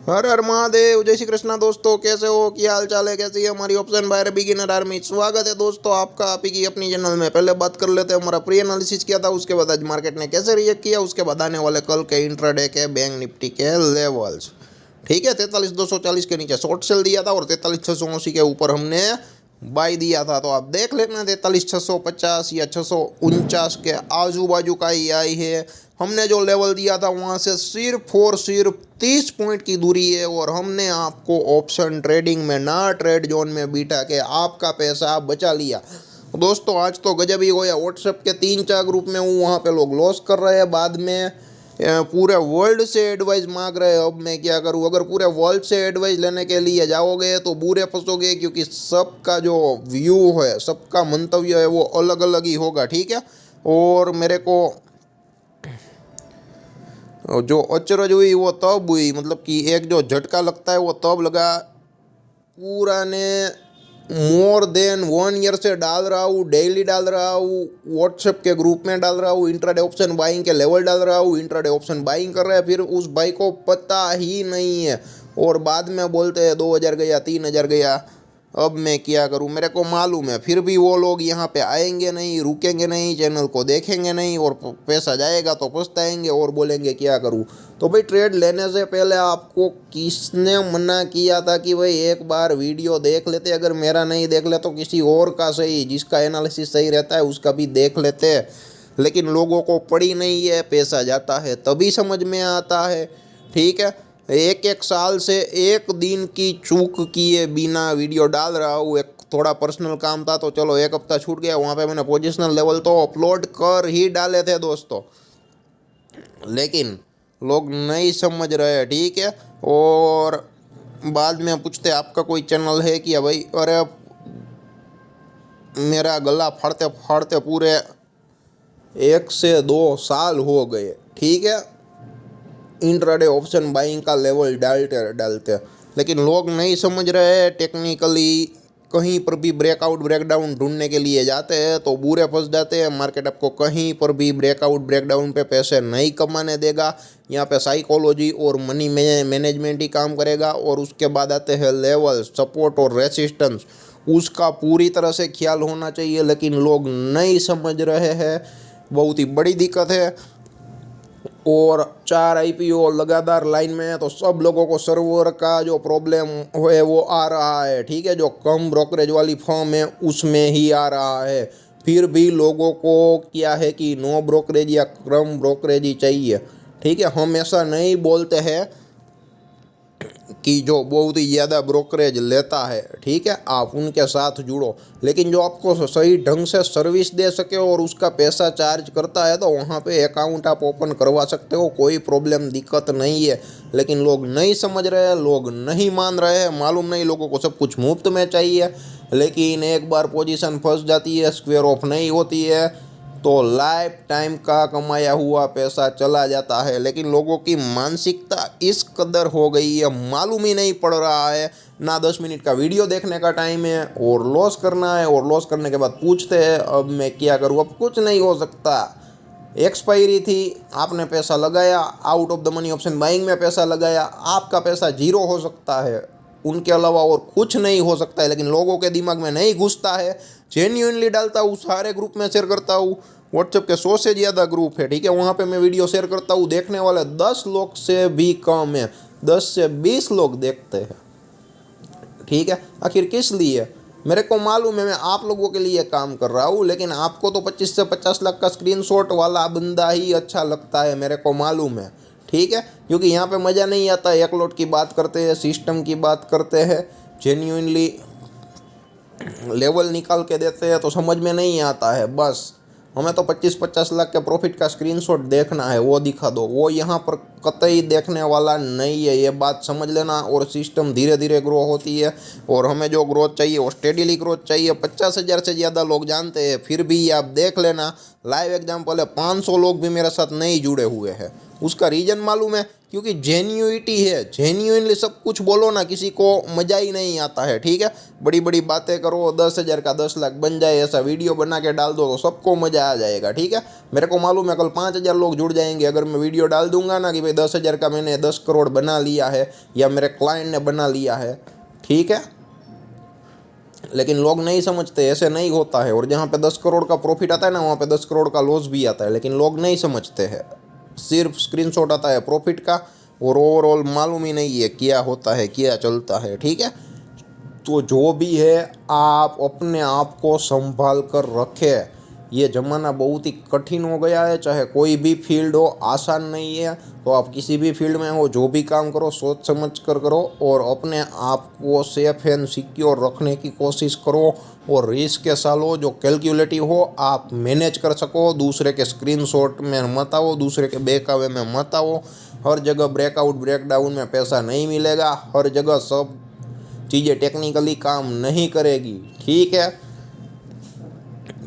हर हर महादेव। जय श्री कृष्णा दोस्तों, कैसे हो, क्या हाल चाल है, कैसी है हमारी ऑप्शन बायर बिगिनर आर्मी। स्वागत है दोस्तों आपका आप ही की अपनी चैनल में। पहले बात कर लेते हैं हमारा प्री एनालिसिस किया था, उसके बाद आज मार्केट ने कैसे रिएक्ट किया, उसके बाद आने वाले कल के इंट्राडे के बैंक निफ्टी के लेवल्स। ठीक है, 43,240 के नीचे शॉर्ट सेल दिया था और 43,680 के ऊपर हमने बाई दिया था। तो आप देख लेना 43,650 या 649 के आजू बाजू का ही आई है। हमने जो लेवल दिया था वहाँ से सिर्फ और सिर्फ 30 पॉइंट की दूरी है और हमने आपको ऑप्शन ट्रेडिंग में ना ट्रेड जोन में बिठा के आपका पैसा बचा लिया। दोस्तों आज तो गजब ही होया। व्हाट्सएप के 3-4 ग्रुप में हूँ, वहाँ पे लोग लॉस कर रहे हैं, बाद में पूरे वर्ल्ड से एडवाइस मांग रहे हैं। अब मैं क्या करूं? अगर पूरे वर्ल्ड से एडवाइस लेने के लिए जाओगे तो बुरे फंसोगे, क्योंकि सबका जो व्यू है, सबका मंतव्य है वो अलग अलग ही होगा। ठीक है, और मेरे को जो अचरज हुई वो तब हुई, मतलब कि एक जो झटका लगता है वो तब लगा। पूरा ने मोर देन 1 ईयर से डाल रहा हूँ, डेली डाल रहा हूँ, व्हाट्सएप के ग्रुप में डाल रहा हूँ, इंट्राडे ऑप्शन बाइंग के लेवल डाल रहा हूँ, इंट्राडे ऑप्शन बाइंग कर रहा है, फिर उस भाई को पता ही नहीं है और बाद में बोलते हैं 2,000 गया, 3,000 गया। अब मैं क्या करूं? मेरे को मालूम है फिर भी वो लोग यहाँ पे आएंगे नहीं, रुकेंगे नहीं, चैनल को देखेंगे नहीं और पैसा जाएगा तो पछताएंगे और बोलेंगे क्या करूं। तो भाई ट्रेड लेने से पहले आपको किसने मना किया था कि भाई एक बार वीडियो देख लेते? अगर मेरा नहीं देख ले तो किसी और का सही, जिसका एनालिसिस सही रहता है उसका भी देख लेते। लेकिन लोगों को पड़ी नहीं है, पैसा जाता है तभी समझ में आता है। ठीक है, एक एक साल से एक दिन की चूक किए बिना वीडियो डाल रहा हूँ। एक थोड़ा पर्सनल काम था तो चलो एक हफ्ता छूट गया, वहाँ पे मैंने पोजिशनल लेवल तो अपलोड कर ही डाले थे दोस्तों, लेकिन लोग नहीं समझ रहे। ठीक है, और बाद में पूछते आपका कोई चैनल है क्या? भाई अरे मेरा गला फाड़ते फाड़ते पूरे 1 से 2 साल हो गए। ठीक है, इंट्राडे ऑप्शन बाइंग का लेवल डालते डालते, लेकिन लोग नहीं समझ रहे। टेक्निकली कहीं पर भी ब्रेकआउट ब्रेकडाउन ढूंढने के लिए जाते हैं तो बुरे फंस जाते हैं। मार्केट आपको कहीं पर भी ब्रेकआउट ब्रेकडाउन पे पैसे नहीं कमाने देगा। यहाँ पे साइकोलॉजी और मनी मैनेजमेंट ही काम करेगा। और उसके बाद आते हैं लेवल, सपोर्ट और रेसिस्टेंस, उसका पूरी तरह से ख्याल होना चाहिए, लेकिन लोग नहीं समझ रहे हैं। बहुत ही बड़ी दिक्कत है। और 4 आईपीओ लगातार लाइन में है तो सब लोगों को सर्वर का जो प्रॉब्लम है वो आ रहा है। ठीक है, जो कम ब्रोकरेज वाली फर्म है उसमें ही आ रहा है। फिर भी लोगों को क्या है कि नो ब्रोकरेज या कम ब्रोकरेज ही चाहिए। ठीक है, हम ऐसा नहीं बोलते हैं कि जो बहुत ही ज़्यादा ब्रोकरेज लेता है, ठीक है, आप उनके साथ जुड़ो, लेकिन जो आपको सही ढंग से सर्विस दे सके और उसका पैसा चार्ज करता है तो वहाँ पे अकाउंट आप ओपन करवा सकते हो, कोई प्रॉब्लम दिक्कत नहीं है। लेकिन लोग नहीं समझ रहे, लोग नहीं मान रहे। मालूम नहीं, लोगों को सब कुछ मुफ्त में चाहिए, लेकिन एक बार पोजीशन फंस जाती है, स्क्वेयर ऑफ नहीं होती है तो लाइफ टाइम का कमाया हुआ पैसा चला जाता है। लेकिन लोगों की मानसिकता इस कदर हो गई है, मालूम ही नहीं पड़ रहा है। ना 10 मिनट का वीडियो देखने का टाइम है और लॉस करना है, और लॉस करने के बाद पूछते हैं अब मैं क्या करूँ। अब कुछ नहीं हो सकता। एक्सपायरी थी, आपने पैसा लगाया, out of the money option buying में पैसा लगाया, आपका पैसा जीरो हो सकता है, उनके अलावा और कुछ नहीं हो सकता है। लेकिन लोगों के दिमाग में नहीं घुसता है। जेन्यूनली डालता हूँ, सारे ग्रुप में शेयर करता हूँ। व्हाट्सएप के 100 से ज़्यादा ग्रुप है, ठीक है, वहाँ पे मैं वीडियो शेयर करता हूँ, देखने वाले 10 लोग से भी कम है, 10 से 20 लोग देखते हैं। ठीक है, आखिर किस लिए? मेरे को मालूम है मैं आप लोगों के लिए काम कर रहा हूँ, लेकिन आपको तो 25 से 50 लाख का स्क्रीनशॉट वाला बंदा ही अच्छा लगता है, मेरे को मालूम है। ठीक है, क्योंकि यहाँ पे मज़ा नहीं आता। एक लोट की बात करते हैं, सिस्टम की बात करते हैं, जेन्यूनली लेवल निकाल के देते हैं तो समझ में नहीं आता है। बस हमें तो 25-50 लाख के प्रॉफिट का स्क्रीनशॉट देखना है, वो दिखा दो। वो यहाँ पर कतई देखने वाला नहीं है, ये बात समझ लेना। और सिस्टम धीरे धीरे ग्रो होती है और हमें जो ग्रोथ चाहिए वो स्टेडीली ग्रोथ चाहिए। 50,000 से ज़्यादा लोग जानते हैं, फिर भी आप देख लेना। लाइव एग्जाम्पल है, 500 लोग भी मेरे साथ नहीं जुड़े हुए हैं। उसका रीज़न मालूम है, क्योंकि जेन्युइटी है। जेन्युइनली सब कुछ बोलो ना, किसी को मज़ा ही नहीं आता है। ठीक है, बड़ी बड़ी बातें करो, 10,000 का 10 लाख बन जाए ऐसा वीडियो बना के डाल दो तो सबको मज़ा आ जाएगा। ठीक है, मेरे को मालूम है कल 5,000 लोग जुड़ जाएंगे अगर मैं वीडियो डाल दूंगा ना कि भाई कोई 10,000 का मैंने 10 करोड़ बना लिया है या मेरे क्लाइंट ने बना लिया है, ठीक है। लेकिन लोग नहीं समझते, ऐसे नहीं होता है। और जहाँ पे 10 करोड़ का प्रॉफिट आता है ना, वहाँ पे 10 करोड़ का लॉस भी आता है, लेकिन लोग नहीं समझते हैं। सिर्फ स्क्रीनशॉट आता है प्रॉफिट का और ओवरऑल मालूम ही नहीं है क्या होता है, क्या चलता है, ठीक है। तो जो भी है आप अपने आप को संभाल कर रखें। ये ज़माना बहुत ही कठिन हो गया है, चाहे कोई भी फील्ड हो, आसान नहीं है। तो आप किसी भी फील्ड में हो, जो भी काम करो सोच समझ कर करो और अपने आप को सेफ एंड सिक्योर रखने की कोशिश करो। और रिस्क के साल हो जो कैलकुलेटिव हो, आप मैनेज कर सको। दूसरे के स्क्रीनशॉट में मत आओ, दूसरे के बहकावे में मत आओ। हर जगह ब्रेकआउट ब्रेकडाउन में पैसा नहीं मिलेगा, हर जगह सब चीज़ें टेक्निकली काम नहीं करेगी, ठीक है।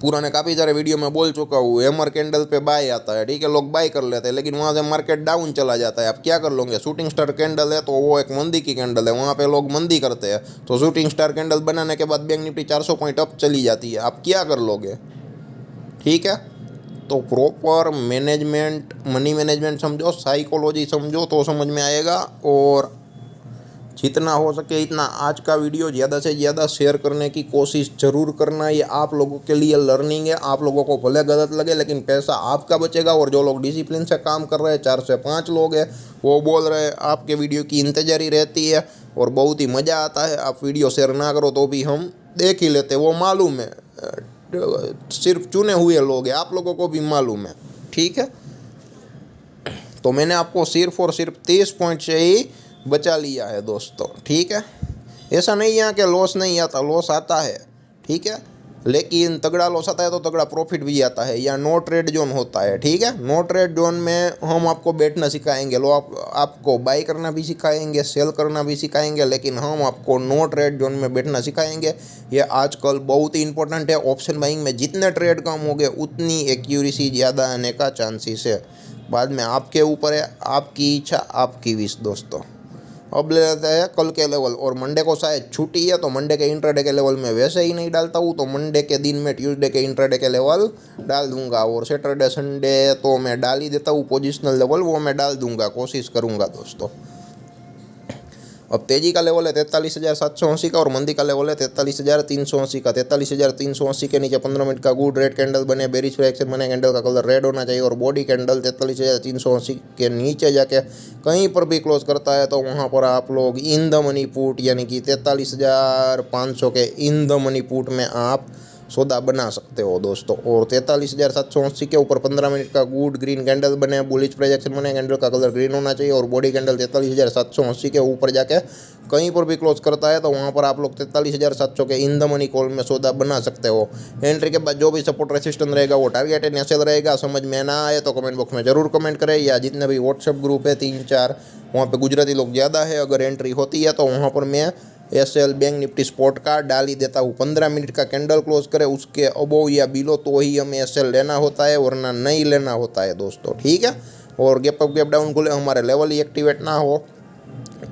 पुराने काफ़ी सारे वीडियो में बोल चुका हूँ, हैमर कैंडल पे बाय आता है, ठीक है, लोग बाय कर लेते हैं, लेकिन वहाँ से मार्केट डाउन चला जाता है। आप क्या कर लोगे? शूटिंग स्टार कैंडल है तो वो एक मंदी की कैंडल है, वहाँ पे लोग मंदी करते हैं। तो शूटिंग स्टार कैंडल बनाने के बाद बैंक निफ्टी 400 पॉइंट अप चली जाती है, आप क्या कर लोगे, ठीक है। तो प्रॉपर मैनेजमेंट, मनी मैनेजमेंट समझो, साइकोलॉजी समझो तो समझ में आएगा। और जितना हो सके इतना आज का वीडियो ज़्यादा से ज़्यादा शेयर करने की कोशिश ज़रूर करना। ये आप लोगों के लिए लर्निंग है। आप लोगों को भले गलत लगे, लेकिन पैसा आपका बचेगा। और जो लोग डिसिप्लिन से काम कर रहे हैं, 4 से 5 लोग हैं, वो बोल रहे हैं, आपके वीडियो की इंतजारी रहती है और बहुत ही मज़ा आता है। आप वीडियो शेयर ना करो तो भी हम देख ही लेते, वो मालूम है। सिर्फ चुने हुए लोग हैं, आप लोगों को भी मालूम है, ठीक है। तो मैंने आपको सिर्फ और सिर्फ 30 पॉइंट से ही बचा लिया है दोस्तों, ठीक है। ऐसा नहीं है कि लॉस नहीं आता, लॉस आता है, ठीक है, लेकिन तगड़ा लॉस आता है तो तगड़ा प्रॉफिट भी आता है। या नो ट्रेड जोन होता है, ठीक है। नो ट्रेड जोन में हम आपको बैठना सिखाएंगे, लोग आपको बाई करना भी सिखाएंगे, सेल करना भी सिखाएंगे, लेकिन हम आपको नो ट्रेड जोन में बैठना सिखाएंगे। ये आजकल बहुत ही इंपॉर्टेंट है। ऑप्शन बाइंग में जितने ट्रेड कम हो गए उतनी एक्यूरेसी ज़्यादा आने का चांसेस है। बाद में आपके ऊपर है, आपकी इच्छा, आपकी विश दोस्तों। अब ले लेते हैं कल के लेवल। और मंडे को शायद छुट्टी है तो मंडे के इंट्राडे के लेवल में वैसे ही नहीं डालता हूँ, तो मंडे के दिन में ट्यूसडे के इंट्राडे के लेवल डाल दूंगा। और सैटरडे संडे तो मैं डाल ही देता हूँ पोजिशनल लेवल, वो मैं डाल दूंगा, कोशिश करूँगा दोस्तों। अब तेजी का लेवल है 43,780 का और मंदी का लेवल है 43,380 का। 43,380 के नीचे 15 मिनट का गुड रेड कैंडल बने, बेरिश फ्रैक्शन बने, कैंडल का कलर रेड होना चाहिए। और बॉडी कैंडल 43,380 के नीचे जाके कहीं पर भी क्लोज करता है तो वहाँ पर आप लोग इन द मनी पुट यानी कि 43,500 के इन द मनी पुट में आप सौदा बना सकते हो दोस्तों। और 43,780 के ऊपर 15 मिनट का गुड ग्रीन कैंडल बने, बुलिश प्रोजेक्शन बने, कैंडल का कलर ग्रीन होना चाहिए। और बॉडी कैंडल 43,780 के ऊपर जाके कहीं पर भी क्लोज करता है तो वहाँ पर आप लोग 43,700 के इन द मनी कॉल में सौदा बना सकते हो। एंट्री के बाद जो भी सपोर्ट रेसिस्टेंस रहेगा वो टारगेट एंड एसएल रहेगा। समझ में ना आए तो कमेंट बॉक्स में ज़रूर कमेंट करें, या जितने भी व्हाट्सएप ग्रुप है 3-4 वहाँ पर गुजराती लोग ज़्यादा है, अगर एंट्री होती है तो वहाँ पर मैं एसएल बैंक निफ्टी स्पॉट का डाल ही देता हूँ। 15 मिनट का कैंडल क्लोज करे उसके अबोव या बिलो तो ही हमें एसएल लेना होता है, वरना नहीं लेना होता है दोस्तों, ठीक है। और गैप अप गैप डाउन खुले, हमारे लेवल ही एक्टिवेट ना हो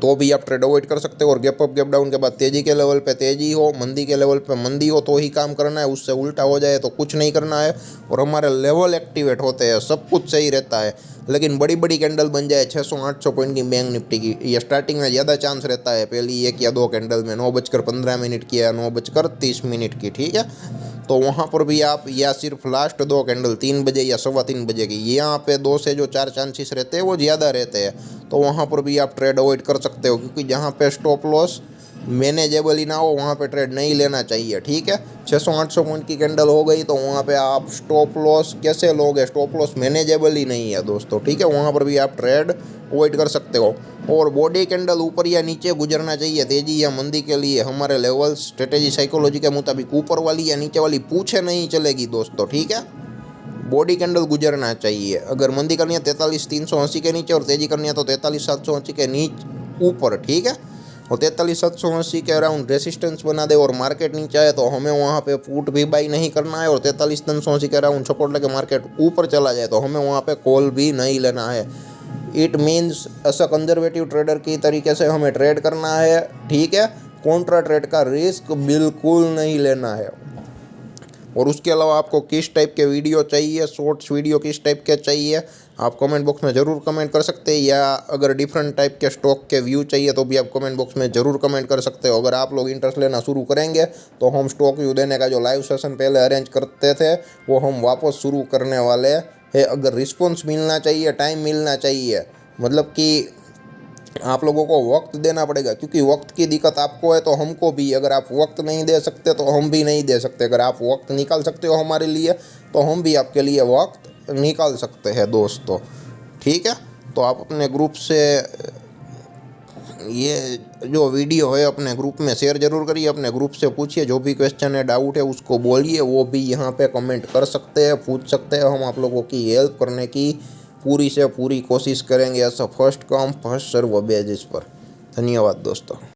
तो भी आप ट्रेड अवॉइड कर सकते हो। और गैप अप गैप डाउन के बाद तेजी के लेवल पे तेजी हो, मंदी के लेवल पे मंदी हो तो ही काम करना है, उससे उल्टा हो जाए तो कुछ नहीं करना है। और हमारे लेवल एक्टिवेट होते हैं, सब कुछ सही रहता है। लेकिन बड़ी बड़ी कैंडल बन जाए 600-800 पॉइंट की बैंक निफ्टी की, ये स्टार्टिंग में ज़्यादा चांस रहता है, पहली 1 या 2 कैंडल में 9:15 की या 9:30 की, ठीक है। तो वहाँ पर भी आप या सिर्फ लास्ट 2 कैंडल 3 बजे या 3:15 बजे की, यहाँ पे 2 से जो 4 चांसेस रहते हैं वो ज़्यादा रहते हैं, तो वहाँ पर भी आप ट्रेड अवॉइड कर सकते हो। क्योंकि जहाँ पे स्टॉप लॉस मैनेजेबल ही ना हो वहाँ पे ट्रेड नहीं लेना चाहिए, ठीक है। 600-800 पॉइंट की कैंडल हो गई तो वहाँ पे आप स्टॉप लॉस कैसे लोगे? स्टॉप लॉस मैनेजेबल ही नहीं है दोस्तों, ठीक है। वहाँ पर भी आप ट्रेड अवॉइड कर सकते हो। और बॉडी कैंडल ऊपर या नीचे गुजरना चाहिए तेजी या मंदी के लिए। हमारे लेवल स्ट्रेटेजी साइकोलॉजी के मुताबिक ऊपर वाली या नीचे वाली पूछे नहीं चलेगी दोस्तों, ठीक है। बॉडी कैंडल गुजरना चाहिए। अगर मंदी करनी है 43,380 के नीचे और तेजी करनी है तो 43,780 के नीचे ऊपर, ठीक है। और 43,780 के अराउंड रेसिस्टेंस बना दे और मार्केट नीचे आए तो हमें वहाँ पे पुट भी बाई नहीं करना है। और 43,380 के अराउंड सपोर्ट लेके मार्केट ऊपर चला जाए तो हमें वहाँ पे कॉल भी नहीं लेना है। इट मीन्स ऐसा कंजर्वेटिव ट्रेडर की तरीके से हमें ट्रेड करना है, ठीक है। कॉन्ट्रा ट्रेड का रिस्क बिल्कुल नहीं लेना है। और उसके अलावा आपको किस टाइप के वीडियो चाहिए, शॉर्ट्स वीडियो किस टाइप के चाहिए, आप कमेंट बॉक्स में ज़रूर कमेंट कर सकते हैं, या अगर डिफरेंट टाइप के स्टॉक के व्यू चाहिए तो भी आप कमेंट बॉक्स में ज़रूर कमेंट कर सकते हो। अगर आप लोग इंटरेस्ट लेना शुरू करेंगे तो हम स्टॉक व्यू देने का जो लाइव सेशन पहले अरेंज करते थे वो हम वापस शुरू करने वाले हैं। अगर रिस्पॉन्स मिलना चाहिए, टाइम मिलना चाहिए, मतलब कि आप लोगों को वक्त देना पड़ेगा, क्योंकि वक्त की दिक्कत आपको है तो हमको भी। अगर आप वक्त नहीं दे सकते तो हम भी नहीं दे सकते। अगर आप वक्त निकाल सकते हो हमारे लिए तो हम भी आपके लिए वक्त निकाल सकते हैं दोस्तों, ठीक है। तो आप अपने ग्रुप से ये जो वीडियो है अपने ग्रुप में शेयर ज़रूर करिए, अपने ग्रुप से पूछिए, जो भी क्वेश्चन है, डाउट है, उसको बोलिए। वो भी यहाँ पे कमेंट कर सकते हैं, पूछ सकते हैं। हम आप लोगों की हेल्प करने की पूरी से पूरी कोशिश करेंगे, ऐसा first come first serve basis पर। धन्यवाद दोस्तों।